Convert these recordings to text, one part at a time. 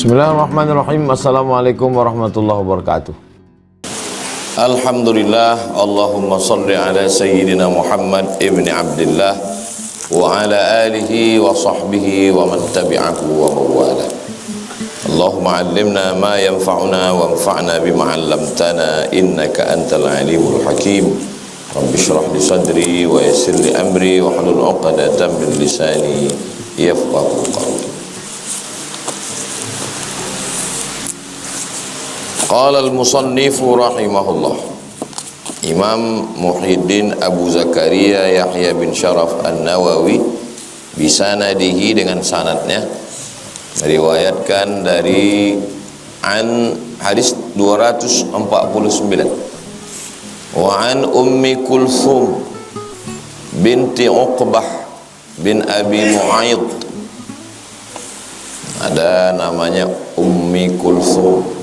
Bismillahirrahmanirrahim. Assalamualaikum warahmatullahi wabarakatuh. Alhamdulillah, Allahumma salli ala Sayyidina Muhammad ibn Abdullah wa ala alihi wa sahbihi wa man tabi'ahu wa mawala. Allahumma allimna ma yanfa'una wa anfa'na bima 'allamtana innaka antal alimul hakim. Rabbi shrah li sadri wa yassir li amri wa hlul 'uqdatam min lisani yafqahu qawli. Qala al-musannifu rahimahullah, Imam Muhyiddin Abu Zakaria Yahya bin Sharaf An-Nawawi bisanadihi, dengan sanadnya, meriwayatkan dari hadis 249, wa an Ummi Kulthum binti Uqbah bin Abi Mu'aid. Ada namanya Ummi Kulthum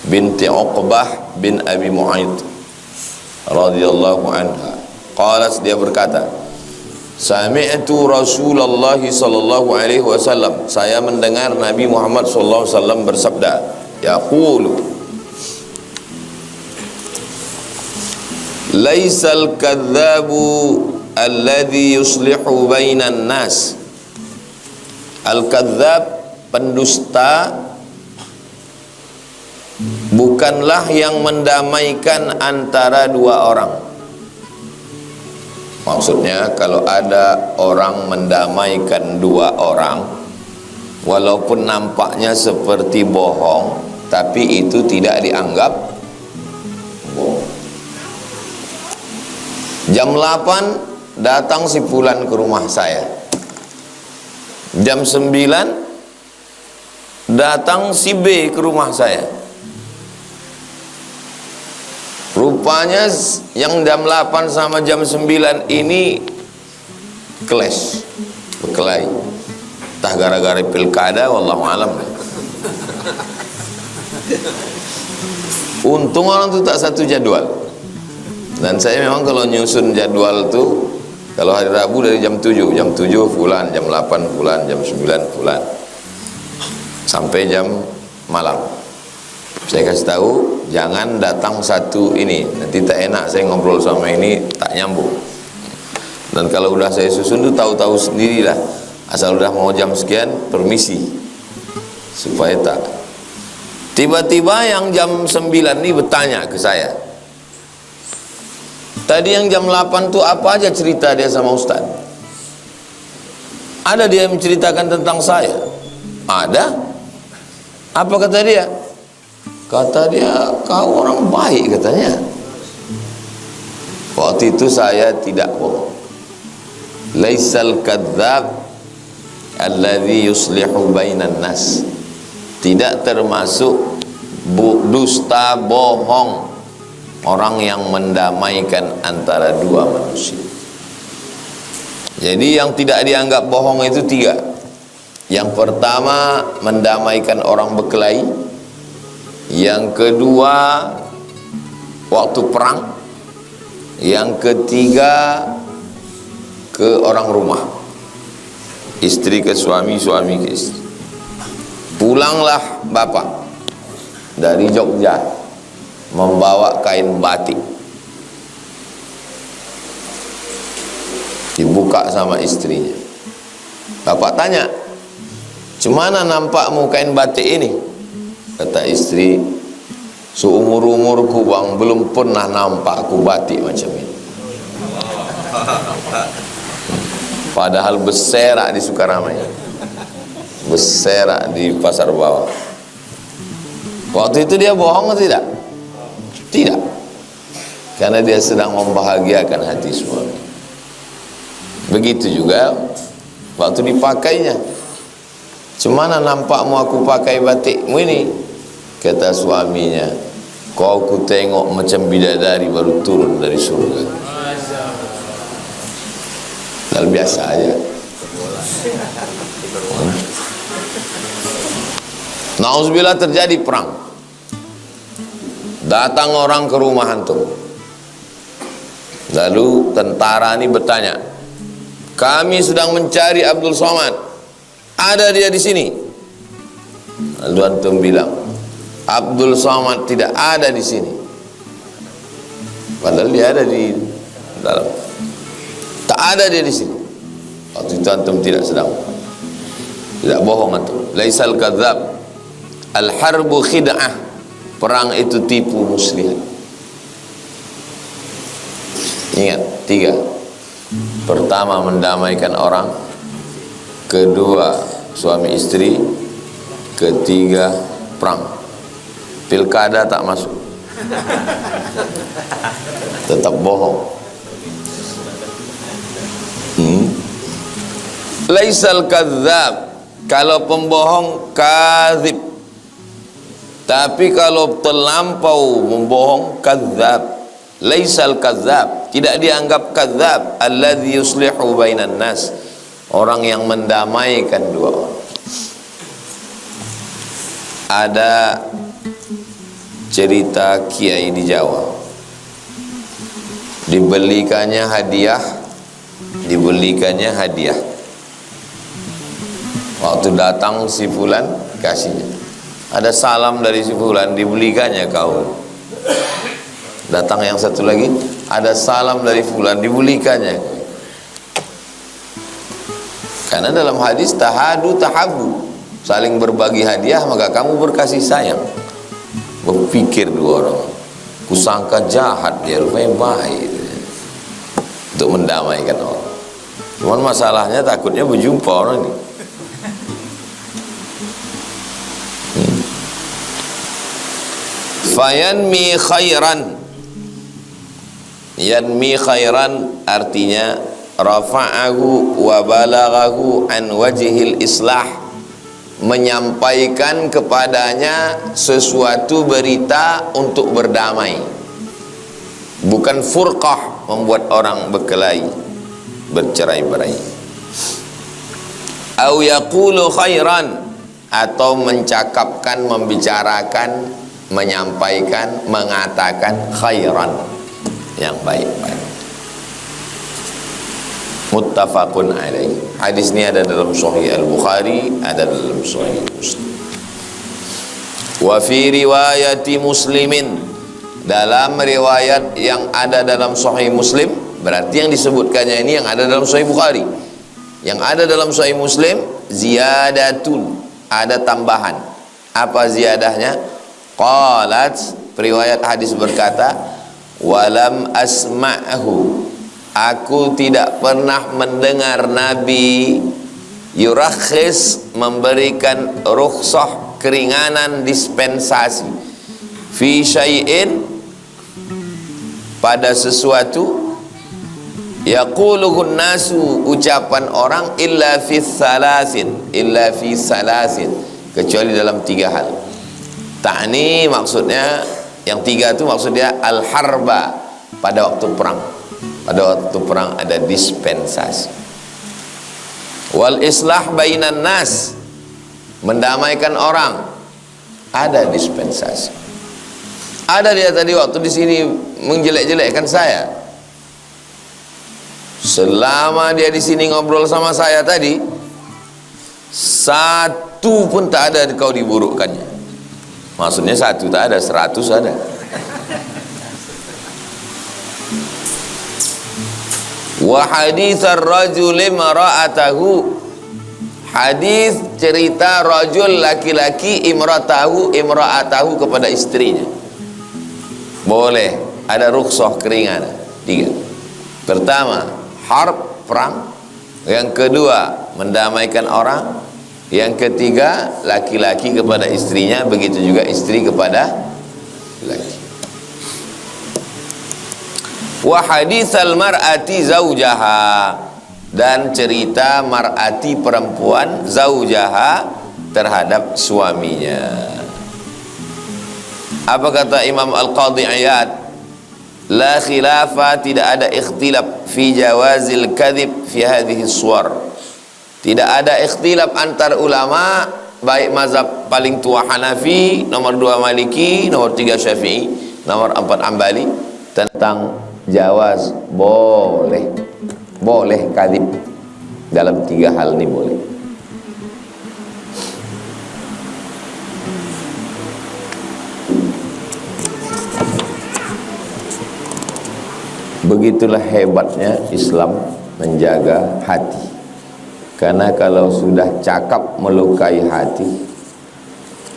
binti Uqbah bin Abi Mu'aid radhiyallahu anha. Qalat, dia berkata, sami'tu Rasulullah sallallahu alaihi wasallam, saya mendengar Nabi Muhammad sallallahu alaihi wasallam bersabda, yaqulu, laisal kadzabu alladhi yuslihu bainan nas. Al-kadzab, pendusta, bukanlah yang mendamaikan antara dua orang. Maksudnya, kalau ada orang mendamaikan dua orang, walaupun nampaknya seperti bohong, tapi itu tidak dianggap bohong. Jam 8 datang si Fulan ke rumah saya. Jam 9 datang si B ke rumah saya. Rupanya yang jam 8 sama jam 9 ini clash, berkelahi. Entah gara-gara pilkada, wallahu alam. Untung orang itu tak satu jadwal. Dan saya memang kalau nyusun jadwal tuh, kalau hari Rabu dari jam 7 Fulan, jam 8 Fulan, jam 9 Fulan, sampai jam malam. Saya kasih tahu, jangan datang satu ini, nanti tak enak saya ngobrol sama ini, tak nyambung. Dan kalau udah saya susun tuh tahu-tahu sendirilah, asal udah mau jam sekian, permisi, supaya tak. Tiba-tiba yang jam 9 ini bertanya ke saya, tadi yang jam 8 tuh apa aja cerita dia sama Ustaz? Ada dia menceritakan tentang saya? Ada. Apa kata dia? Kata dia, kau orang baik, katanya. Waktu itu saya tidak bohong. Laisal kadzab alladhi yuslihu bainan nas. Tidak termasuk dusta, bohong, orang yang mendamaikan antara dua manusia. Jadi yang tidak dianggap bohong itu 3. Yang pertama, mendamaikan orang berkelahi. Yang kedua, waktu perang. Yang ketiga, ke orang rumah, istri ke suami, suami ke istri. Pulanglah bapak dari Jogja membawa kain batik, dibuka sama istrinya. Bapak tanya, "Cemana nampakmu kain batik ini?" Kata istri, seumur-umurku bang, belum pernah nampak aku batik macam ini. Padahal berserak di Sukaramai, berserak di Pasar Bawah. Waktu itu dia bohong atau tidak? Tidak. Karena dia sedang membahagiakan hati suami. Begitu juga waktu dipakainya. Cemana nampakmu aku pakai batikmu ini? Kata suaminya, kau ku tengok macam bidadari baru turun dari surga. Hal biasa aja. Nauzubillah, terjadi perang. Datang orang ke rumah antum. Lalu tentara ini bertanya, kami sedang mencari Abdul Somad. Ada dia di sini. Lalu antum bilang Abdul Somad tidak ada di sini, padahal dia ada di dalam. Tak ada dia di sini. Waktu itu antum tidak sedang, tidak bohong antum. Laisal kadzab, al harbu khid'ah, perang itu tipu muslihat. Ingat, 3. Pertama, mendamaikan orang. Kedua, suami istri. Ketiga, perang. Pilkada tak masuk, tetap bohong. Laisal kadzab, kalau pembohong kadzib. Tapi kalau terlampau membohong, kadzab. Laisal kadzab, tidak dianggap kadzab alladzi yuslihu bainan nas, orang yang mendamaikan dua orang. Ada cerita kiai di Jawa, dibelikannya hadiah. Waktu datang si fulan, kasihnya. Ada salam dari si fulan, dibelikannya kaum. Datang yang satu lagi, ada salam dari fulan, dibelikannya. Karena dalam hadis tahadu tahabu, saling berbagi hadiah maka kamu berkasih sayang. Berpikir dua orang, kusangka jahat dia, rupanya baik, untuk mendamaikan orang. Cuman masalahnya takutnya berjumpa orang ini. Fayanmi khairan, yanmi khairan artinya rafa'ahu wa balaghahu an wajhil islah, menyampaikan kepadanya sesuatu berita untuk berdamai, bukan furqah, membuat orang berkelahi, bercerai-berai. Au yaqulu khairan, atau mencakapkan, membicarakan, menyampaikan, mengatakan khairan, yang baik-baik. Muttafaqun alaih. Hadis ini ada dalam Sahih Al-Bukhari, ada dalam Sahih Muslim. Wa fi riwayati Muslimin, dalam riwayat yang ada dalam Sahih Muslim, berarti yang disebutkannya ini yang ada dalam Sahih Bukhari. Yang ada dalam Sahih Muslim, ziyadatun, ada tambahan. Apa ziyadahnya? Qalat, riwayat hadis berkata, walam asma'hu, aku tidak pernah mendengar Nabi yurakhis, memberikan rukhsah, keringanan, dispensasi, fi syai'in, pada sesuatu, yaquluhun nasu, ucapan orang, illa fi salasin, kecuali dalam 3 hal. Ta'ni maksudnya, yang 3 itu maksudnya al-harba, pada waktu perang. Pada waktu perang ada dispensasi. Wal islah bainan nas, mendamaikan orang, ada dispensasi. Ada dia tadi waktu di sini menjelek-jelekkan saya. Selama dia di sini ngobrol sama saya tadi, satu pun tak ada kau diburukkannya. Maksudnya 1 tak ada, 100 ada. Wa haditsar rajuli mara'atahu, hadis cerita rajul laki-laki imra'atahu kepada istrinya. Boleh, ada rukhsah, keringanan. 3. Pertama, harb, perang. Yang kedua, mendamaikan orang. Yang ketiga, laki-laki kepada istrinya, begitu juga istri kepada laki. Wa haditsal mar'ati zaujaha, dan cerita mar'ati, perempuan, zaujaha, terhadap suaminya. Apa kata Imam Al-Qadhi Iyad? La khilafa, tidak ada ikhtilaf fi jawazil kadhib fi hadhihi suwar. Tidak ada ikhtilaf antar ulama, baik mazhab paling tua Hanafi, nomor 2 Maliki, nomor 3 Syafi'i, nomor 4 Ambali, tentang jawaz, boleh kadhib dalam 3 hal ini boleh. Begitulah hebatnya Islam menjaga hati. Karena kalau sudah cakap melukai hati,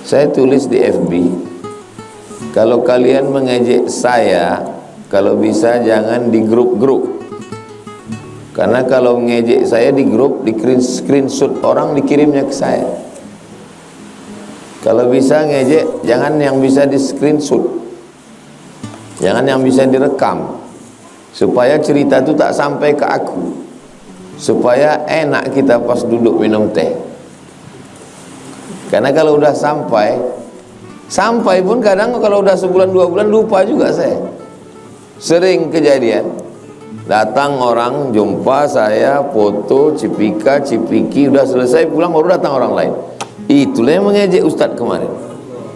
saya tulis di FB, kalau kalian mengejek saya, kalau bisa jangan di grup-grup. Karena kalau mengejek saya di grup, di screenshot orang dikirimnya ke saya. Kalau bisa ngejek, jangan yang bisa di screenshot, jangan yang bisa direkam, supaya cerita itu tak sampai ke aku, supaya enak kita pas duduk minum teh. Karena kalau udah sampai pun kadang kalau udah sebulan 2 bulan lupa juga saya. Sering kejadian, datang orang jumpa saya, foto, cipiki, udah selesai pulang baru datang orang lain. Itulah yang mengejek Ustadz kemarin.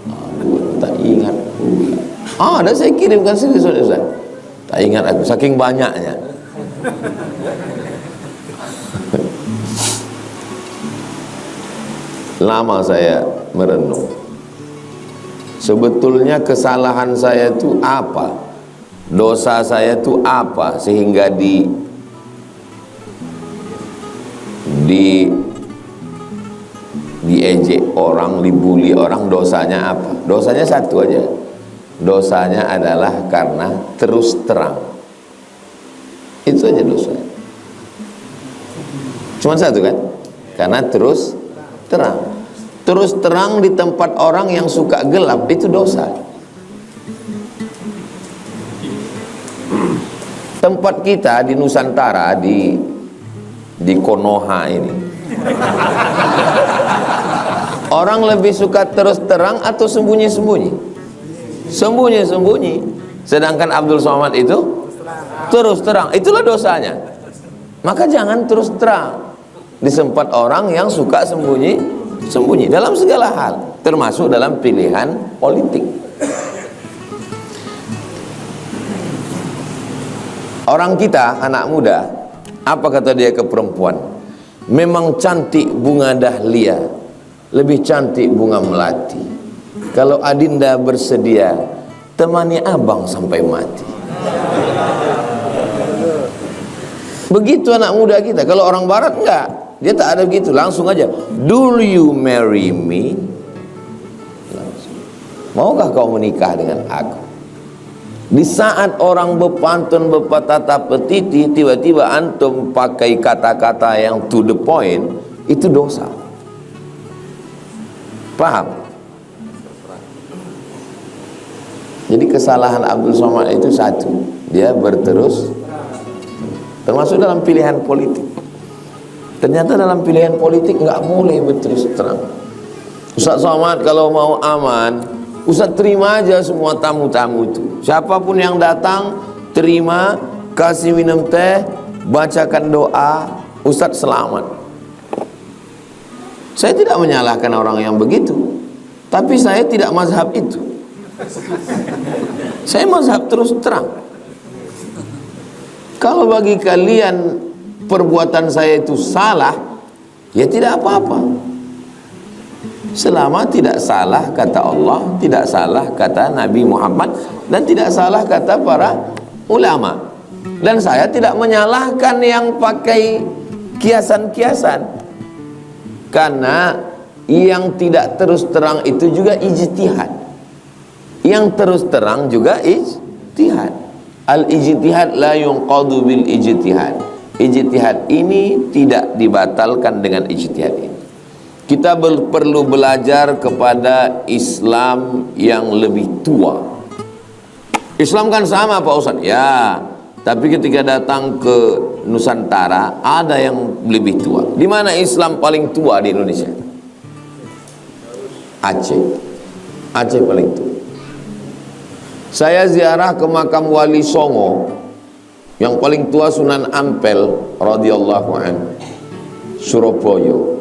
Aduh, tak ingat. Ada saya kirimkan screenshot Ustadz. Tak ingat aku, saking banyaknya. Lama saya merenung. Sebetulnya kesalahan saya itu apa? Dosa saya itu apa? Sehingga diejek orang, dibully orang, dosanya apa? Dosanya satu aja. Dosanya adalah karena terus terang. Itu aja dosanya. Cuma satu kan? Karena terus terang. Terus terang di tempat orang yang suka gelap, itu dosa. Tempat kita di Nusantara, di Konoha ini, orang lebih suka terus terang atau sembunyi-sembunyi? Sembunyi-sembunyi. Sedangkan Abdul Somad itu terus terang. Itulah dosanya. Maka jangan terus terang di tempat orang yang suka sembunyi dalam segala hal, termasuk dalam pilihan politik. Orang kita, anak muda, apa kata dia ke perempuan? Memang cantik bunga dahlia, lebih cantik bunga melati. Kalau Adinda bersedia, temani abang sampai mati. Begitu anak muda kita. Kalau orang barat enggak, dia tak ada begitu, langsung aja, do you marry me? Langsung. Maukah kau menikah dengan aku? Di saat orang berpantun, berpatata petiti, tiba-tiba antum pakai kata-kata yang to the point, itu dosa. Paham? Jadi kesalahan Abdul Somad itu satu, dia berterus, termasuk dalam pilihan politik. Ternyata dalam pilihan politik nggak boleh berterus terang. Ustaz Somad kalau mau aman, Ustaz terima aja semua tamu-tamu itu. Siapapun yang datang, terima, kasih minum teh, bacakan doa, Ustaz selamat. Saya tidak menyalahkan orang yang begitu, tapi saya tidak mazhab itu. Saya mazhab terus terang. Kalau bagi kalian perbuatan saya itu salah, ya tidak apa-apa. Selama tidak salah kata Allah, tidak salah kata Nabi Muhammad, dan tidak salah kata para ulama. Dan saya tidak menyalahkan yang pakai kiasan-kiasan, karena yang tidak terus terang itu juga ijtihad, yang terus terang juga ijtihad. Al-ijtihad la yunqadu bil ijtihad. Ijtihad ini tidak dibatalkan dengan ijtihad ini. Kita perlu belajar kepada Islam yang lebih tua. Islam kan sama Pak Ustadz, ya, tapi ketika datang ke Nusantara ada yang lebih tua. Di mana Islam paling tua di Indonesia? Aceh. Aceh paling tua. Saya ziarah ke makam Wali Songo, yang paling tua Sunan Ampel radhiyallahu anhu, Surabaya.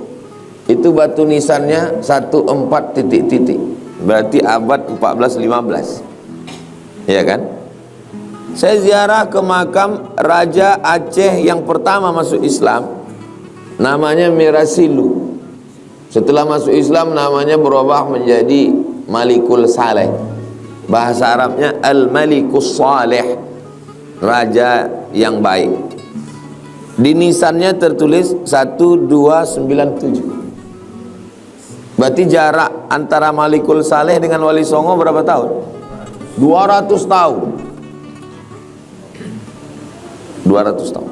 Itu batu nisannya 14 titik-titik, berarti abad 14-15, ya kan? Saya ziarah ke makam Raja Aceh yang pertama masuk Islam, namanya Mirasilu. Setelah masuk Islam namanya berubah menjadi Malikul Saleh, bahasa Arabnya Al-Malikus Saleh. raja yang baik. Di nisannya tertulis 1297. Berarti jarak antara Malikul Saleh dengan Wali Songo berapa tahun? 200 tahun. 200 tahun.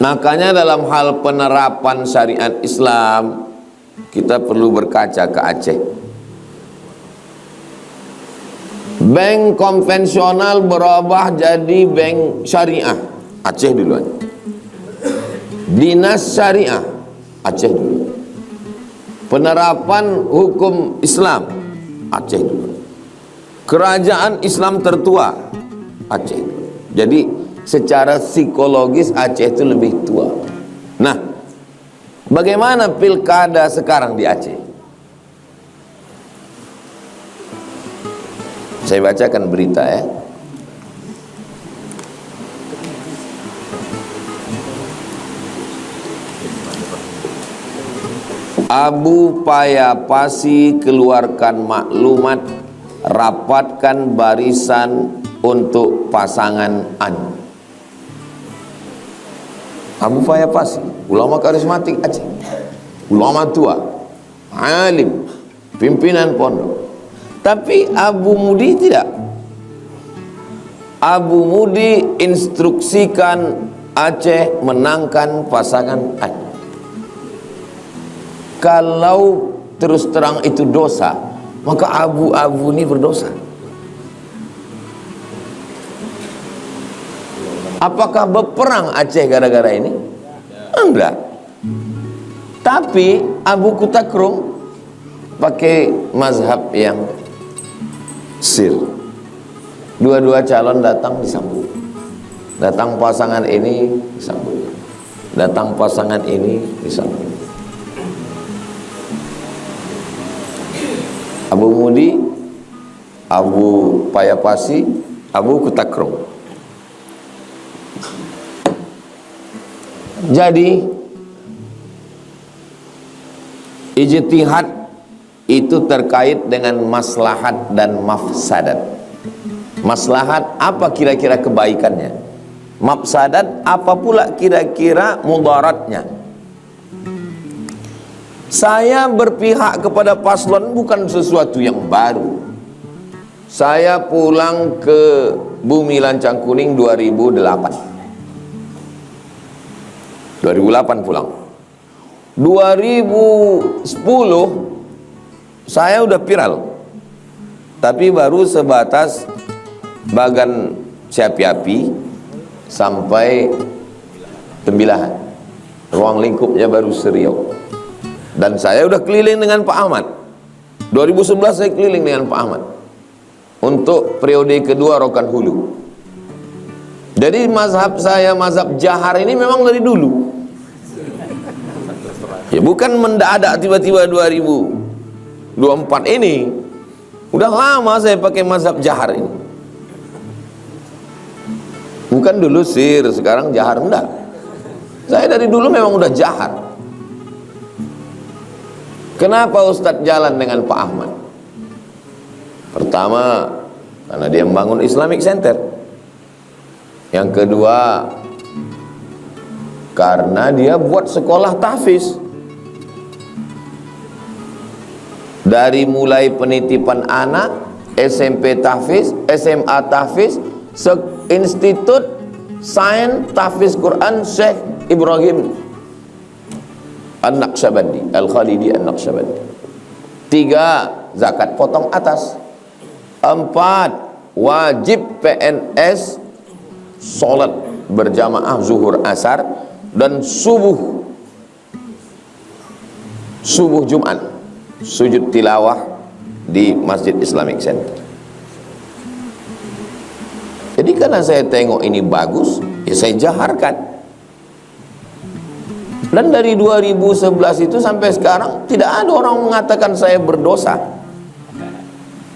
Makanya dalam hal penerapan syariat Islam, kita perlu berkaca ke Aceh. Bank konvensional berubah jadi bank syariah, Aceh duluan. Dinas syariah, Aceh dulu. Penerapan hukum Islam, Aceh dulu. Kerajaan Islam tertua, Aceh dulu. Jadi secara psikologis Aceh itu lebih tua. Nah, bagaimana pilkada sekarang di Aceh? Saya bacakan berita ya. Abu Payapasi keluarkan maklumat, rapatkan barisan untuk pasangan An. Abu Payapasi, ulama karismatik Aceh, ulama tua, alim, pimpinan pondok. Tapi Abu Mudi tidak. Abu Mudi instruksikan Aceh menangkan pasangan An. Kalau terus terang itu dosa, maka Abu ini berdosa. Apakah berperang Aceh gara-gara ini? Enggak. Tapi Abu Kutakrung pakai mazhab yang sir. Dua-dua calon datang disambut. Datang pasangan ini disambut. Datang pasangan ini disambut. Abu Mudi, Abu Payapasi, Abu Kutakrung. Jadi ijtihad itu terkait dengan maslahat dan mafsadat. Maslahat apa kira-kira kebaikannya? Mafsadat apa pula kira-kira mudaratnya? Saya berpihak kepada paslon bukan sesuatu yang baru. Saya pulang ke Bumi Lancang Kuning 2008 pulang. 2010 saya udah viral, tapi baru sebatas Bagan Siapi-api sampai Tembilahan. Ruang lingkupnya baru Seriau. Dan saya udah keliling dengan Pak Ahmad. 2011 saya keliling dengan Pak Ahmad untuk periode kedua Rokan Hulu. Jadi mazhab saya, mazhab Jahar ini memang dari dulu. Ya bukan mendadak tiba-tiba 2024 ini. Udah lama saya pakai mazhab Jahar ini. Bukan dulu sir, sekarang Jahar, enggak. Saya dari dulu memang udah Jahar. Kenapa Ustadz jalan dengan Pak Ahmad? Pertama, karena dia membangun Islamic Center. Yang kedua, karena dia buat sekolah tahfiz. Dari mulai penitipan anak, SMP tahfiz, SMA tahfiz, Institut Sains Tahfiz Quran Syekh Ibrahim An-Naqsyabandi, Al-Khalidi An-Naqsyabandi. 3, zakat potong atas. 4, wajib PNS sholat berjamaah zuhur asar dan subuh Jumat sujud tilawah di Masjid Islamic Center. Jadi karena saya tengok ini bagus, ya saya jaharkan. Dan dari 2011 itu sampai sekarang tidak ada orang mengatakan saya berdosa.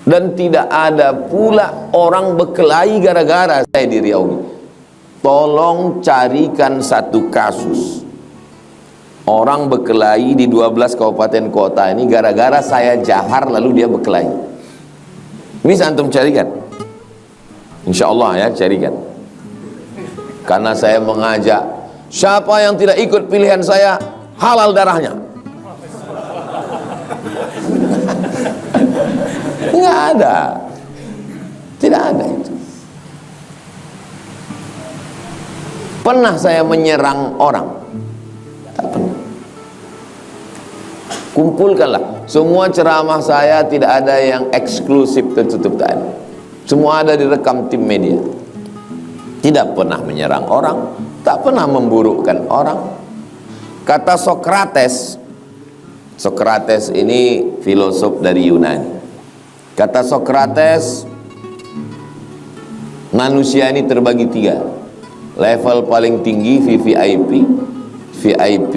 Dan tidak ada pula orang berkelahi gara-gara saya di Riau ini. Tolong carikan satu kasus orang berkelahi di 12 kabupaten kota ini gara-gara saya jahar lalu dia berkelahi. Bisa antum carikan? Insya Allah ya, carikan. Karena saya mengajak, siapa yang tidak ikut pilihan saya, halal darahnya. Nggak ada, tidak ada itu. Pernah saya menyerang orang? Tak pernah. Kumpulkanlah semua ceramah saya, tidak ada yang eksklusif tertutup, tak ada. Semua ada direkam tim media. Tidak pernah menyerang orang, tak pernah memburukkan orang. Kata Sokrates, Sokrates ini filosof dari Yunani. Kata Sokrates, manusia ini terbagi tiga. Level paling tinggi VVIP, VIP,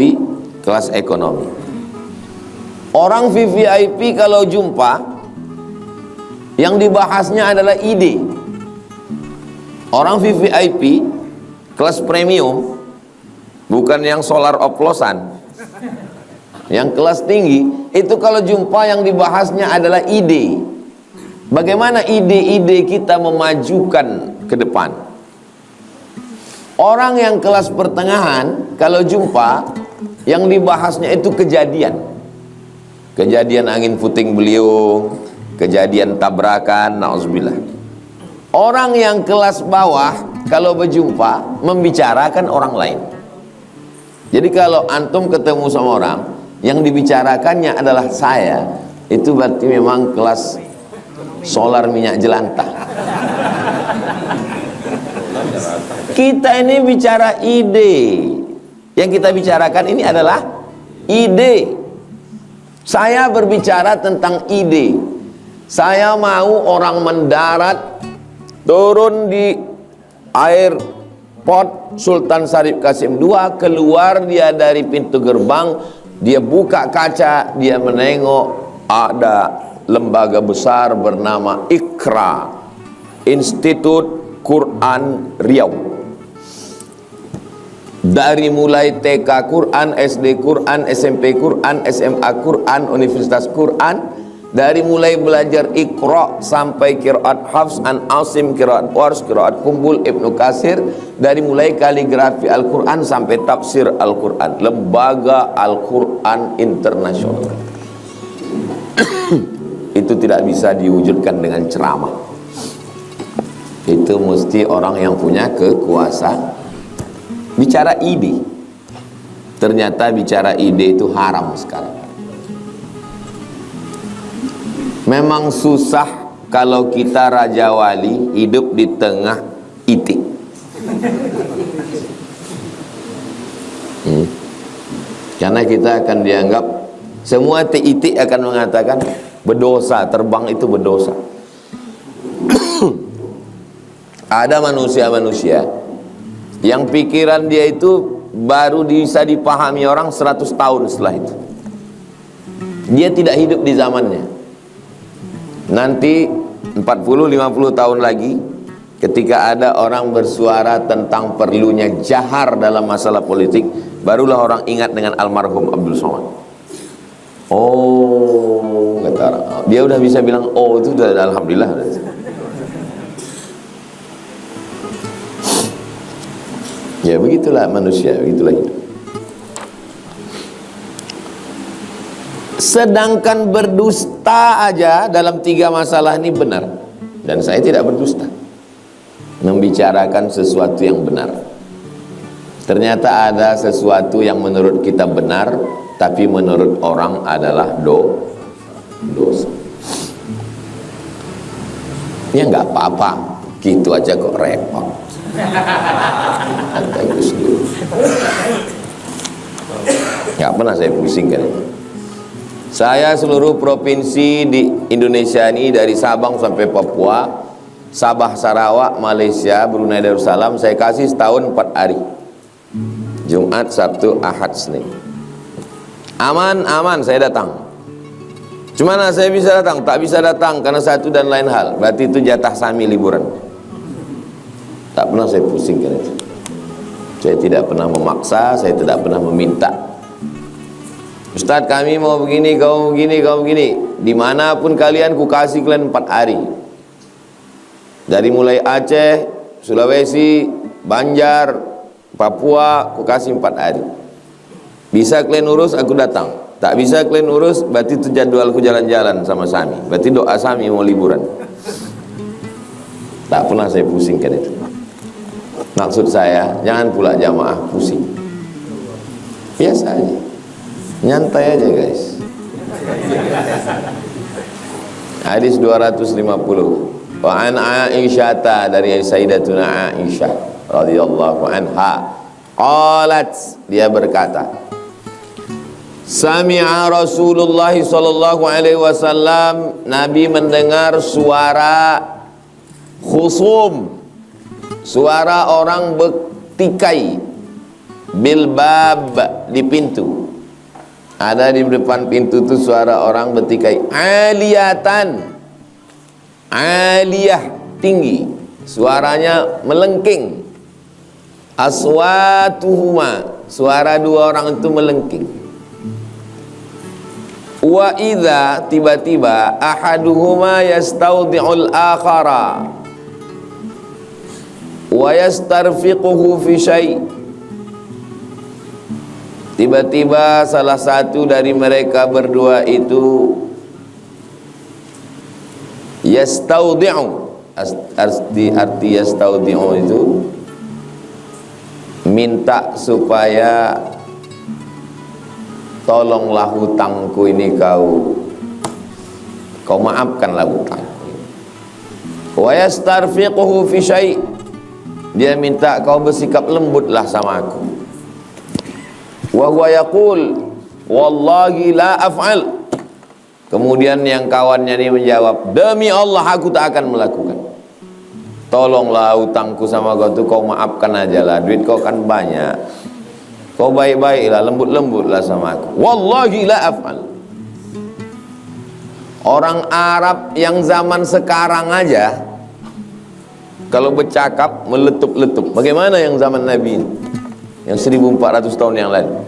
kelas ekonomi. Orang VVIP kalau jumpa, yang dibahasnya adalah ide. Orang VVIP, kelas premium, bukan yang solar oplosan. Yang kelas tinggi, itu kalau jumpa yang dibahasnya adalah ide. Bagaimana ide-ide kita memajukan ke depan. Orang yang kelas pertengahan, kalau jumpa, yang dibahasnya itu kejadian. Kejadian angin puting beliung, kejadian tabrakan, na'udzubillah. Orang yang kelas bawah, kalau berjumpa, membicarakan orang lain. Jadi kalau antum ketemu sama orang, yang dibicarakannya adalah saya, itu berarti memang kelas solar minyak jelantah. Kita ini bicara ide. Yang kita bicarakan ini adalah ide. Saya berbicara tentang ide. Saya mau orang mendarat, turun di airport Sultan Syarif Qasim II, keluar dia dari pintu gerbang, dia buka kaca, dia menengok ada lembaga besar bernama IQRA, Institut Quran Riau. Dari mulai TK Quran, SD Quran, SMP Quran, SMA Quran, Universitas Quran, dari mulai belajar Iqra sampai qiraat Hafs, an Asim, qiraat Warsh, qiraat Kumbul, Ibnu Katsir, dari mulai kaligrafi Al-Quran sampai tafsir Al-Quran, lembaga Al-Quran internasional. Itu tidak bisa diwujudkan dengan ceramah. Itu mesti orang yang punya kekuasaan. Bicara ide. Ternyata bicara ide itu haram sekarang. Memang susah kalau kita raja wali hidup di tengah itik. Karena kita akan dianggap, semua itik akan mengatakan berdosa, terbang itu berdosa. Ada manusia-manusia yang pikiran dia itu baru bisa dipahami orang 100 tahun setelah itu. Dia tidak hidup di zamannya. Nanti 40-50 tahun lagi, ketika ada orang bersuara tentang perlunya jahar dalam masalah politik, barulah orang ingat dengan almarhum Abdul Somad. Oh, kata orang, dia udah bisa bilang oh, itu udah alhamdulillah. Ya begitulah manusia, begitulah hidup. Sedangkan berdusta aja dalam 3 masalah ini benar. Dan saya tidak berdusta, membicarakan sesuatu yang benar. Ternyata ada sesuatu yang menurut kita benar, tapi menurut orang adalah dosa. Ya nggak apa-apa, gitu aja kok repot. Gus Dur. Nggak pernah saya pusingkan itu. Saya seluruh provinsi di Indonesia ini, dari Sabang sampai Papua, Sabah, Sarawak, Malaysia, Brunei Darussalam, saya kasih setahun 4 hari. Jumat, Sabtu, Ahad, Senin. Aman saya datang. Cuma saya bisa datang, tak bisa datang karena satu dan lain hal. Berarti itu jatah Sami liburan. Tak pernah saya pusingkan itu. Saya tidak pernah memaksa, saya tidak pernah meminta. Ustaz, kami mau begini, kau begini. Dimanapun kalian, ku kasih kalian 4 hari. Dari mulai Aceh, Sulawesi, Banjar, Papua, aku kasih 4 hari. Bisa kalian urus, aku datang. Tak bisa kalian urus, berarti itu jadwalku jalan-jalan sama Sami. Berarti doa Sami mau liburan. Tak pernah saya pusingkan itu. Maksud saya, jangan pula jamaah pusing. Biasa aja. Nyantai aja guys. Hadis 250. Wa an Aisyata, dari Sayyidatuna Aisyah radhiyallahu anha. Qalat, dia berkata, sami'a Rasulullah sallallahu alaihi wasallam, Nabi mendengar suara khusum, suara orang bertikai, bil bab, di pintu. Ada di depan pintu tu suara orang bertikai, aliyatan, aliyah, tinggi, suaranya melengking, aswatuhuma, suara dua orang itu melengking. Wa idza, tiba-tiba, ahaduhuma yastaudi'ul akhara wa yastarfiquhu fi syai'. Tiba-tiba salah satu dari mereka berdua itu yastaudi'u, arti yastaudi'u itu minta supaya tolonglah hutangku ini kau maafkanlah hutang. Wa yastarfiquhu fi syai', dia minta kau bersikap lembutlah sama aku. Wa huwa yaqul wallahi la af'al. Kemudian yang kawannya ini menjawab, demi Allah aku tak akan melakukan. Tolonglah hutangku sama kau tu kau maafkan aja lah, duit kau kan banyak. Kau baik-baiklah, lembut-lembutlah sama aku. Wallahi la af'al. Orang Arab yang zaman sekarang aja kalau bercakap meletup-letup. Bagaimana yang zaman Nabi ini? Yang 1400 tahun yang lalu.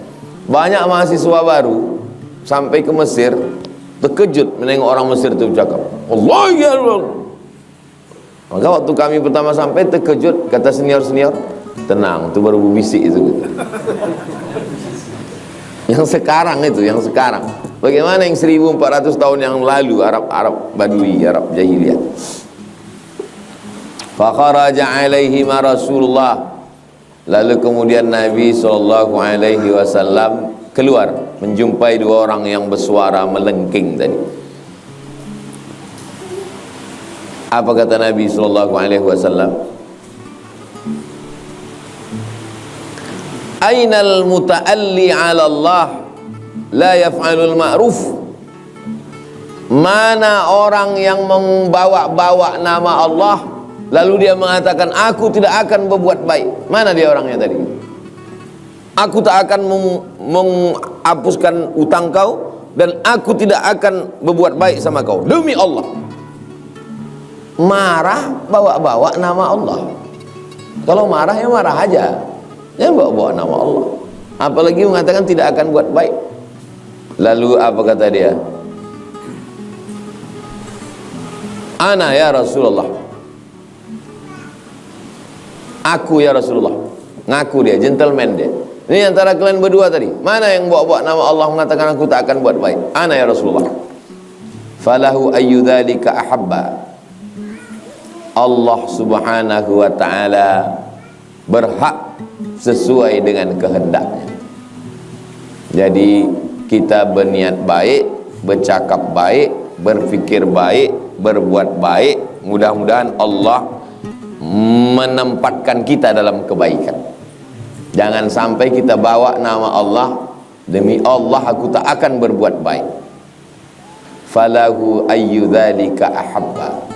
Banyak mahasiswa baru sampai ke Mesir terkejut menengok orang Mesir itu bercakap, Allah ya Allah. Maka waktu kami pertama sampai terkejut, kata senior-senior, tenang, itu baru bisik itu. Yang sekarang itu, yang sekarang. Bagaimana yang 1400 tahun yang lalu, Arab Badui, Arab Jahiliyah. Fa kharaja alaihi ma Rasulullah. Lalu kemudian Nabi SAW keluar menjumpai dua orang yang bersuara melengking tadi. Apa kata Nabi SAW? Ainal muta'alli 'ala Allah la yaf'alul ma'ruf. Mana orang yang membawa-bawa nama Allah lalu dia mengatakan aku tidak akan berbuat baik. Mana dia orangnya tadi? Aku tak akan menghapuskan utang kau dan aku tidak akan berbuat baik sama kau demi Allah. Marah bawa-bawa nama Allah. Kalau marah ya marah aja, jangan bawa-bawa nama Allah. Apalagi mengatakan tidak akan buat baik. Lalu apa kata dia? Ana ya Rasulullah, aku ya Rasulullah. Ngaku dia, gentleman dia. Ini antara kalian berdua tadi, mana yang bawa-bawa nama Allah mengatakan aku tak akan buat baik? Ana ya Rasulullah. Falahu ayyudzalika ahabba. Allah subhanahu wa ta'ala berhak sesuai dengan kehendaknya. Jadi kita berniat baik, bercakap baik, berfikir baik, berbuat baik, mudah-mudahan Allah menempatkan kita dalam kebaikan. Jangan sampai kita bawa nama Allah, demi Allah aku tak akan berbuat baik. Falahu ayyudzalika ahabba.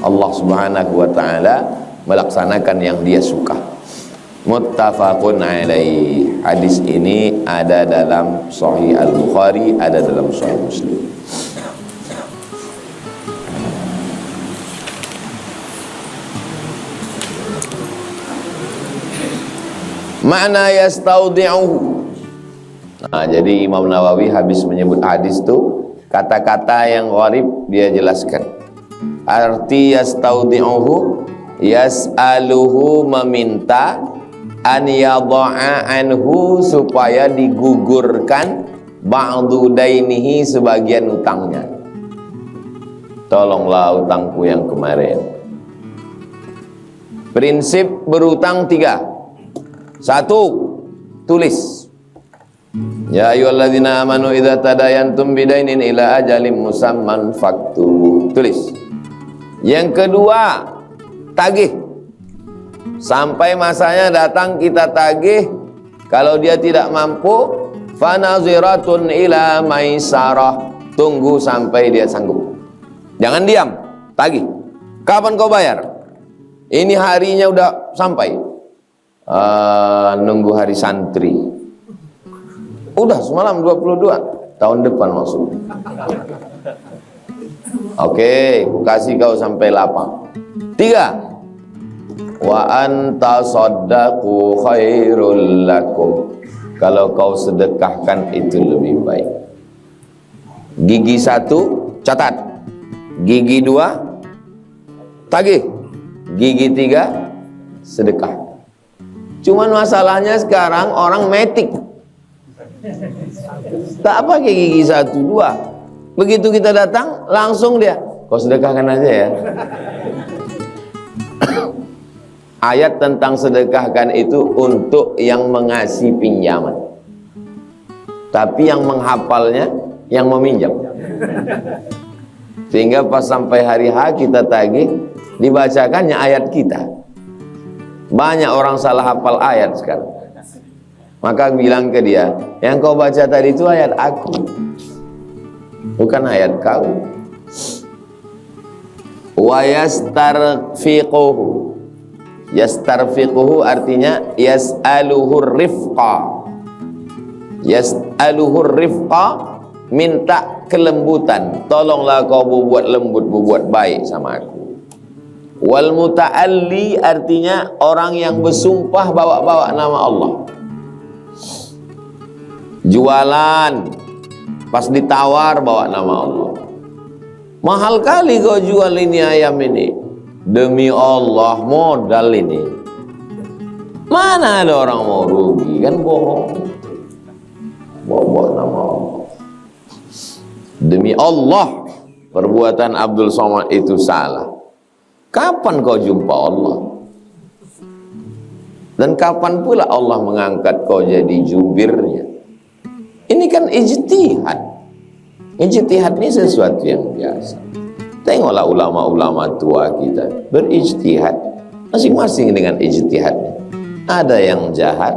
Allah subhanahu wa ta'ala melaksanakan yang dia suka. Muttafaqun alaih. Hadis ini ada dalam Sahih Al-Bukhari, ada dalam Sahih Muslim. Makna yastaudi'uhu. Nah, jadi Imam Nawawi habis menyebut hadis itu, kata-kata yang gharib dia jelaskan. Arti yastaudi'uhu Yas'aluhu meminta an yadha'a anhu supaya digugurkan ba'du dainihi sebagian utangnya. Tolonglah utangku yang kemarin. Prinsip berutang 3. 1. Tulis. Ya ayyuhalladzina amanu idza tadayantum bidainin ila ajalin musamman faktubu. Tulis. Yang kedua, tagih. Sampai masanya datang kita tagih. Kalau dia tidak mampu, fanaziratun ila maisarah. Tunggu sampai dia sanggup. Jangan diam, tagih. Kapan kau bayar? Ini harinya udah sampai. Nunggu hari santri. Udah semalam 22. Tahun depan maksudnya. Oke, kasih kau sampai lapang. 3. Wa anta saddaqu khairul lakum. Kalau kau sedekahkan itu lebih baik. Gigi 1 catat. Gigi 2 tagih. Gigi 3 sedekah. Cuman masalahnya sekarang orang metik. Tak pakai gigi 1, 2. Begitu kita datang langsung dia, kau sedekahkan aja ya. Ayat tentang sedekahkan itu untuk yang mengasih pinjaman. Tapi yang menghafalnya yang meminjam. Sehingga pas sampai hari H kita tagih, dibacakannya ayat kita. Banyak orang salah hafal ayat sekarang. Maka bilang ke dia, yang kau baca tadi itu ayat aku, bukan ayat kau. Wa yastarfiquhu. Yastarfiquhu artinya yas'aluhur rifqa. Yas'aluhur rifqa, minta kelembutan. Tolonglah kau berbuat lembut, berbuat baik sama aku. Wal muta'alli artinya orang yang bersumpah bawa-bawa nama Allah. Jualan, pas ditawar bawa nama Allah. Mahal kali kau jual ini ayam ini. Demi Allah modal ini. Mana ada orang mau rugi, kan bohong. Bawa nama Allah. Demi Allah, perbuatan Abdul Somad itu salah. Kapan kau jumpa Allah? Dan kapan pula Allah mengangkat kau jadi jubirnya? Ini kan ijtihad. Ijtihad ini sesuatu yang biasa. Tengoklah ulama-ulama tua kita berijtihad, masing-masing dengan ijtihadnya. Ada yang jahat,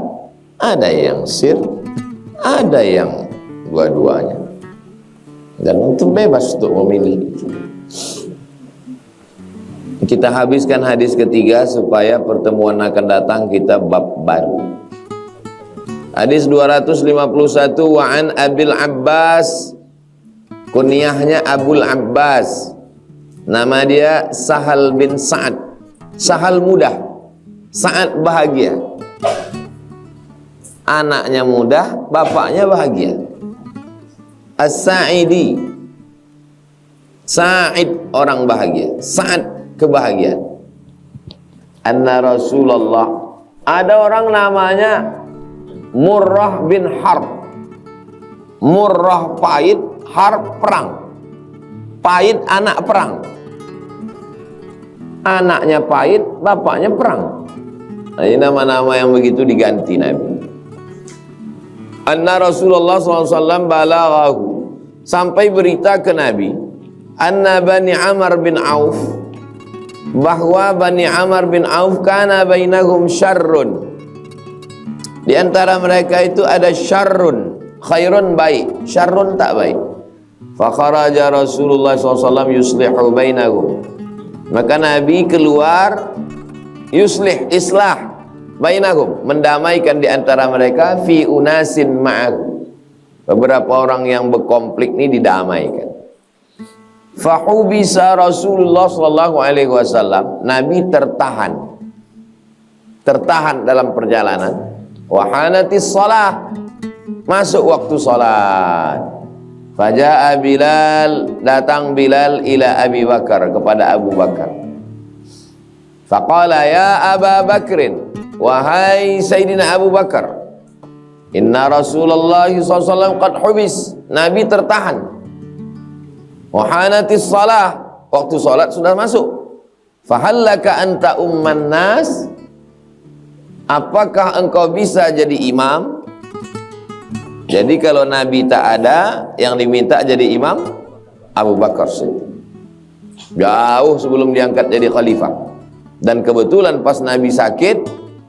ada yang sir, ada yang dua-duanya. Dan itu bebas untuk memilih. Kita habiskan hadis ketiga supaya pertemuan akan datang kita bab baru. Hadis 251, wa an Abil Abbas, kunyahnya Abul Abbas. Nama dia Sahal bin Sa'ad. Sahal mudah, Sa'ad bahagia. Anaknya mudah, bapaknya bahagia. As-Sa'idi, Sa'id orang bahagia, Sa'ad kebahagiaan. Anna Rasulullah, ada orang namanya Murrah bin Harb. Murrah pahit, Harb perang. Pahit anak perang. Anaknya pahit, bapaknya perang. Nah, ini nama-nama yang begitu diganti Nabi. Anna Rasulullah SAW balaghahu, sampai berita ke Nabi, anna Bani Amr bin Auf, bahwa Bani Amr bin Auf kana bainahum syarrun. Di antara mereka itu ada syarrun, khairun baik, syarrun tak baik. Fa kharaja Rasulullah SAW yuslihu bainahum. Maka Nabi keluar yuslih, islah bainahum, mendamaikan di antara mereka, fi unasin ma'ahu. Beberapa orang yang berkonflik ini didamaikan. Fahubisa Rasulullah SAW, Nabi tertahan dalam perjalanan. Wahanatis shalah, masuk waktu salat. Faja'a Bilal, datang Bilal ila Abi Bakar, kepada Abu Bakar. Faqala ya Aba Bakrin, wahai Sayyidina Abu Bakar, inna Rasulullah SAW qad hubis, Nabi tertahan. Wahanatis salah, waktu salat sudah masuk. Fahallaka anta umman nas, apakah engkau bisa jadi imam? Jadi kalau Nabi tak ada, yang diminta jadi imam Abu Bakar Siddiq. Jauh sebelum diangkat jadi khalifah. Dan kebetulan pas Nabi sakit,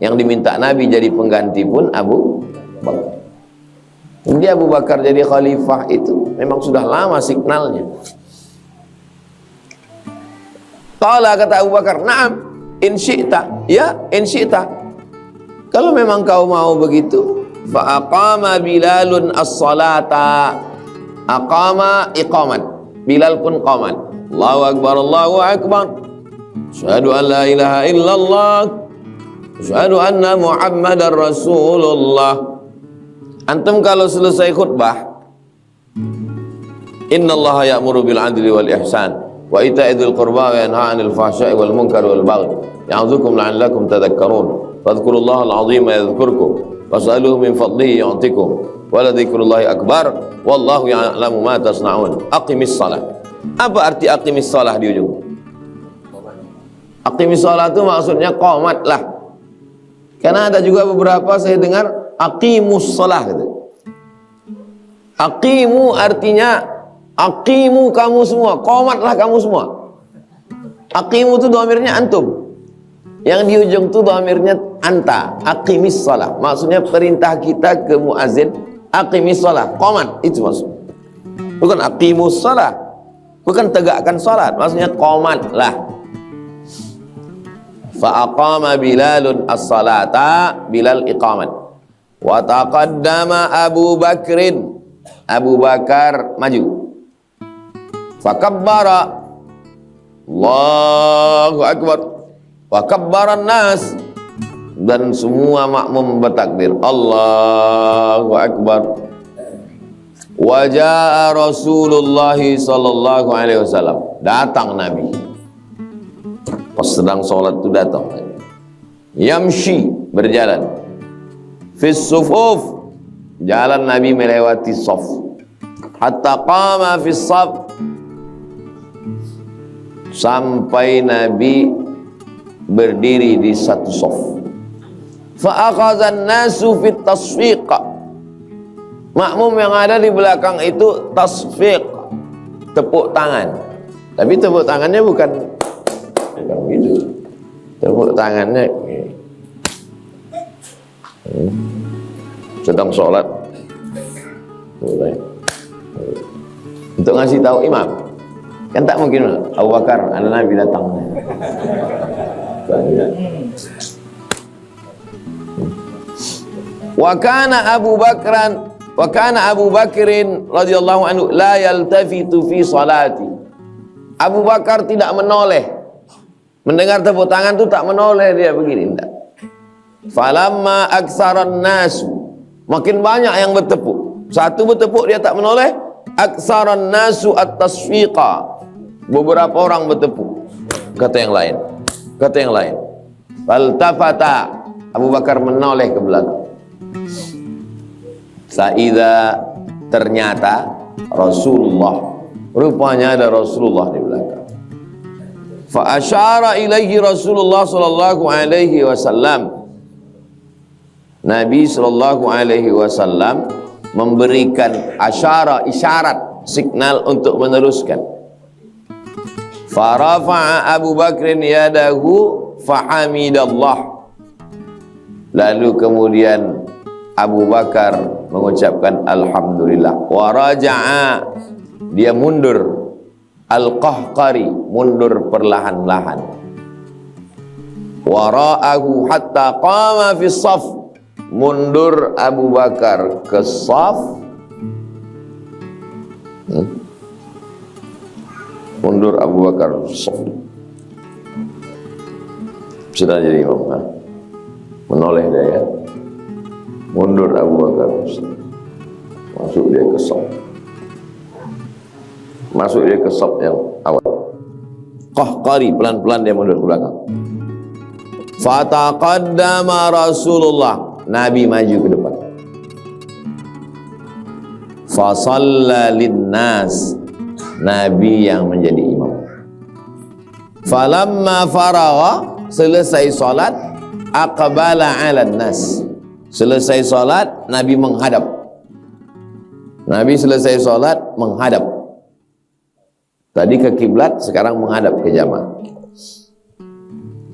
yang diminta Nabi jadi pengganti pun Abu Bakar. Jadi Abu Bakar jadi khalifah itu memang sudah lama signalnya. Qala, kata Abu Bakar, na'am, in syi'ta, ya, in syi'ta. Kalau memang kau mau begitu, fa aqama Bilalun as-salata. Aqama iqaman, Bilal pun qaman. Allahu akbar, Allahu akbar. Asyhadu an la ilaha illallah. Asyhadu anna Muhammadar Rasulullah. Antum kalau selesai khutbah, innallaha ya'muru bil 'adli wal ihsan wa ita'i dzil qurba wa yanha 'anil fahsya'i wal munkari wal baghi ya'idzukum la'allakum tadhakkarun. Fadhkurullahal 'azima yadhkurkum was'aluhu min fadlihi yu'tikum wa la dzikrullahi akbar wallahu ya'lamu ma tasna'un. Aqimis shalah. Apa arti aqimis shalah di ujung? Aqimis shalah itu maksudnya qomatlah. Karena ada juga beberapa saya dengar aqimus shalah gitu. Aqimu artinya aqimu kamu semua, qomatlah kamu semua. Aqimu itu dhamirnya antum. Yang di ujung itu dhamirnya anta. Aqimis shalah. Maksudnya perintah kita ke muazin, aqimis shalah, qomat, itu maksud. Bukan aqimus shalah. Bukan tegakkan salat, maksudnya qomatlah. Fa aqama Bilalun as-salata, Bilal iqamat. Wa taqaddama Abu Bakrin, Abu Bakar maju. Fakabbara, Allahu akbar. Wa kabbaran nas, dan semua makmum bertakbir, Allahu akbar. Wa jaa Rasulullah sallallahu alaihi wasallam, datang Nabi. Pas sedang sholat itu datang. Yamshi, berjalan. Fis sufuf, jalan Nabi melewati saf. Hatta qama fis saf, sampai Nabi berdiri di satu saf. Fa akhadha an-nasu fit tasfiq, makmum yang ada di belakang itu tasfiq, tepuk tangan. Tapi tepuk tangannya bukan gitu. Tepuk tangannya sedang sholat untuk ngasih tahu imam. Kan tak mungkin Abu Bakar, ada Nabi datang. Wa kana Abu Bakrin radhiyallahu anhu la yaltafitu fi salati. Abu Bakar tidak menoleh. Mendengar tepuk tangan itu tak menoleh, dia begini, enggak. Falamma aksaran nasu, makin banyak yang bertepuk. Satu bertepuk dia tak menoleh. Aksaran nasu at-tasfiqa, beberapa orang bertepuk. Kata yang lain, kata yang lain. Faltafata, Abu Bakar menoleh ke belakang. Saida, ternyata Rasulullah, rupanya ada Rasulullah di belakang. Fa asyara ilaihi Rasulullah sallallahu alaihi wasallam. Nabi sallallahu alaihi wasallam memberikan asyara, isyarat, signal untuk meneruskan. Fa rafa'a Abu Bakrin yadahu fa hamidallah. Lalu kemudian Abu Bakar mengucapkan alhamdulillah. Wa raja'a, dia mundur. Al-Qahqari, mundur perlahan-lahan. Wara'ahu hatta qama fi shaf, mundur Abu Bakar ke shaf. Mundur Abu Bakar ke shaf. Sudah jadi imam, menoleh dia ya. Mundur Abu Bakar ke shaf. Masuk dia ke shaf. Masuk dia ke saf yang awal. Qahqari, pelan-pelan dia mundur ke belakang. Fataqaddama Rasulullah, Nabi maju ke depan. Fasalla linnas, Nabi yang menjadi imam. Falamma faragha, selesai salat, aqbala 'alan nas. Selesai salat, Nabi menghadap. Nabi selesai salat menghadap. Tadi ke kiblat, sekarang menghadap ke jamaah.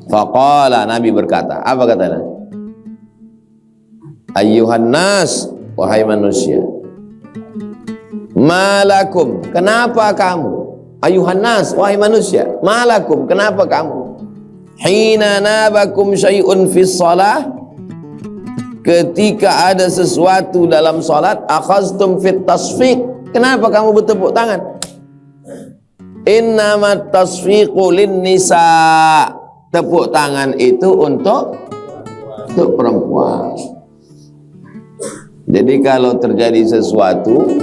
Faqala, Nabi berkata, apa katanya? Ayyuhan nas, wahai manusia. Malakum, kenapa kamu? Ayuhan nas, wahai manusia. Malakum, kenapa kamu? Hina nabakum syai'un fis salah, ketika ada sesuatu dalam salat, akhaztum fit tasfiq, kenapa kamu bertepuk tangan? Innamat tasfiqu lin nisa, tepuk tangan itu untuk perempuan. Jadi kalau terjadi sesuatu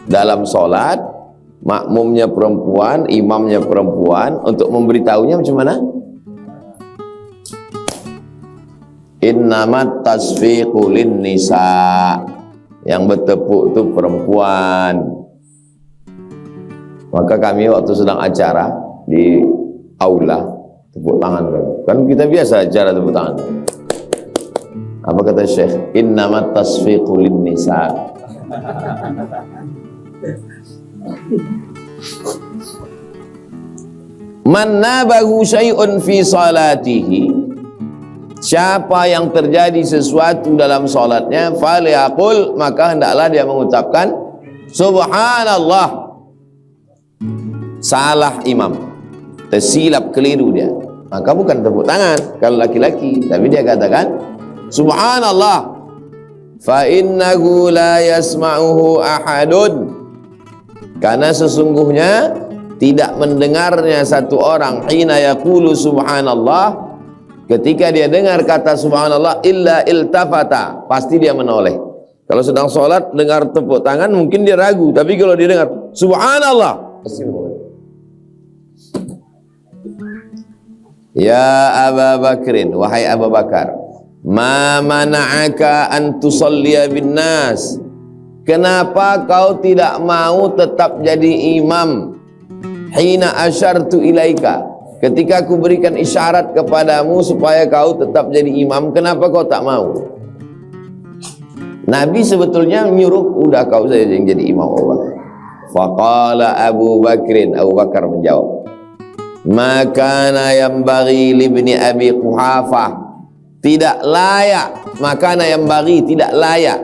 dalam sholat, makmumnya perempuan, imamnya perempuan, untuk memberitahunya macam mana? Innamat tasfiqu lin nisa, yang bertepuk itu perempuan. Maka kami waktu sedang acara di aula, tepuk tangan kan kita biasa acara tepuk tangan. Apa kata Syekh? Innamat tasfiqu lin nisa. Man nabahu syai'un fi salatihi, siapa yang terjadi sesuatu dalam salatnya, falyaqul, maka hendaklah dia mengucapkan subhanallah. Salah imam, tersilap, keliru dia, maka bukan tepuk tangan kalau laki-laki, tapi dia katakan subhanallah, fa innahu la yasma'uhu ahadun, karena sesungguhnya tidak mendengarnya satu orang, hina yaqulu subhanallah, ketika dia dengar kata subhanallah, illa iltafata, pasti dia menoleh. Kalau sedang sholat dengar tepuk tangan mungkin dia ragu, tapi kalau dia dengar subhanallah pasti menoleh. Ya Aba Bakrin, wahai Abu Bakar, ma mana'aka an tusalliya bin nas, kenapa kau tidak mau tetap jadi imam? Hina asyartu ilaika, ketika aku berikan isyarat kepadamu supaya kau tetap jadi imam, kenapa kau tak mau? Nabi sebetulnya menyuruh, udah kau saja yang jadi imam Abu Bakar. Faqala Abu Bakrin, Abu Bakar menjawab, makana yang bagi libni Abi Quhafah, tidak layak, makana yang bagi, tidak layak,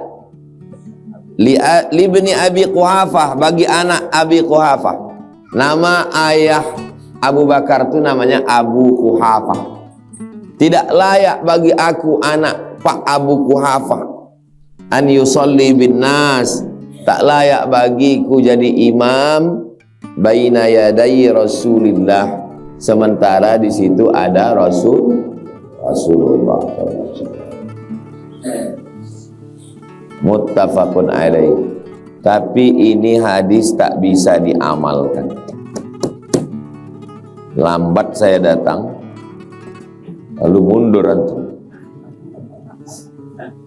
libni Abi Quhafah, bagi anak Abi Quhafah. Nama ayah Abu Bakar itu namanya Abu Quhafah. Tidak layak bagi aku anak Pak Abu Quhafah an yusalli bin nas, tak layak bagiku jadi imam baina yadai Rasulillah, sementara di situ ada Rasulullah. Muttafaqun alaih. Tapi ini hadis tak bisa diamalkan. Lambat saya datang, lalu mundur antum.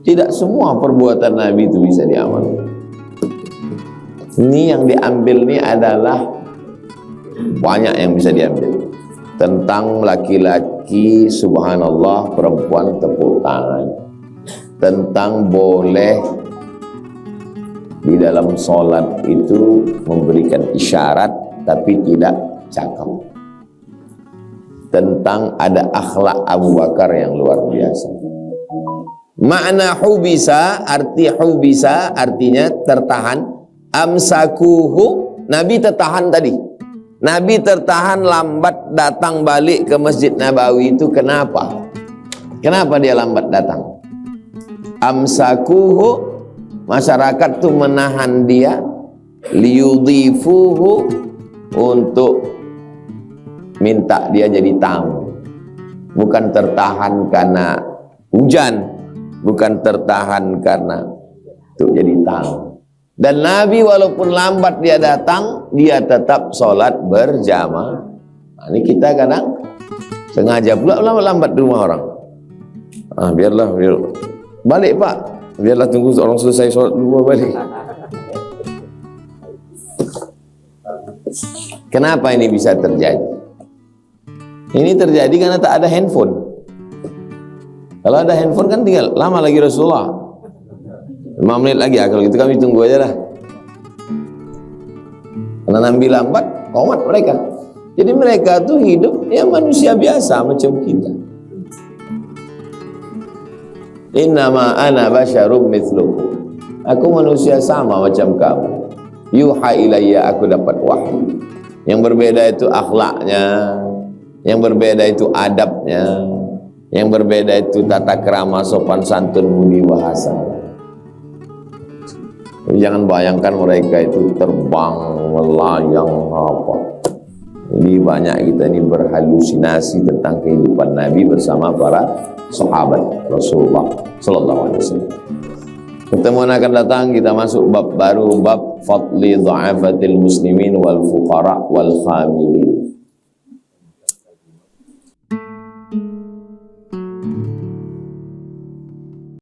Tidak semua perbuatan Nabi itu bisa diamalkan. Ini yang diambil ini adalah banyak yang bisa diambil. Tentang laki-laki subhanallah, perempuan tepuk tangan. Tentang boleh di dalam sholat itu memberikan isyarat tapi tidak cakap. Tentang ada akhlak Abu Bakar yang luar biasa. Makna hubisa, artinya tertahan. Amsakuhu, Nabi tertahan tadi. Nabi tertahan lambat datang balik ke Masjid Nabawi itu kenapa? Kenapa dia lambat datang? Amsakuhu, masyarakat tuh menahan dia, liyudhifuhu, untuk minta dia jadi tamu. Bukan tertahan karena hujan, bukan tertahan karena untuk jadi tamu. Dan Nabi walaupun lambat dia datang, dia tetap sholat berjamaah. Nah, ini kita kadang sengaja pula lambat di rumah orang. Biar balik Pak, biarlah tunggu orang selesai sholat dulu balik. Kenapa ini bisa terjadi? Ini terjadi karena tak ada handphone. Kalau ada handphone kan tinggal lama lagi Rasulullah. 5 menit lagi ya, kalau gitu kami tunggu aja lah. Karena Nabi lambat, komat mereka. Jadi mereka tuh hidup ya manusia biasa macam kita. Innama ana basyarum mithlukum. Aku manusia sama macam kamu. Yuha ilayya, aku dapat wahyu. Yang berbeda itu akhlaknya, yang berbeda itu adabnya, yang berbeda itu tata krama, sopan santun, budi bahasa. Jangan bayangkan mereka itu terbang, melayang apa. Ini banyak kita ini berhalusinasi tentang kehidupan Nabi bersama para sahabat Rasulullah sallallahu alaihi wasallam. Pertemuan akan datang kita masuk bab baru, bab fadli dha'afatil muslimin wal fuqara wal khamilin.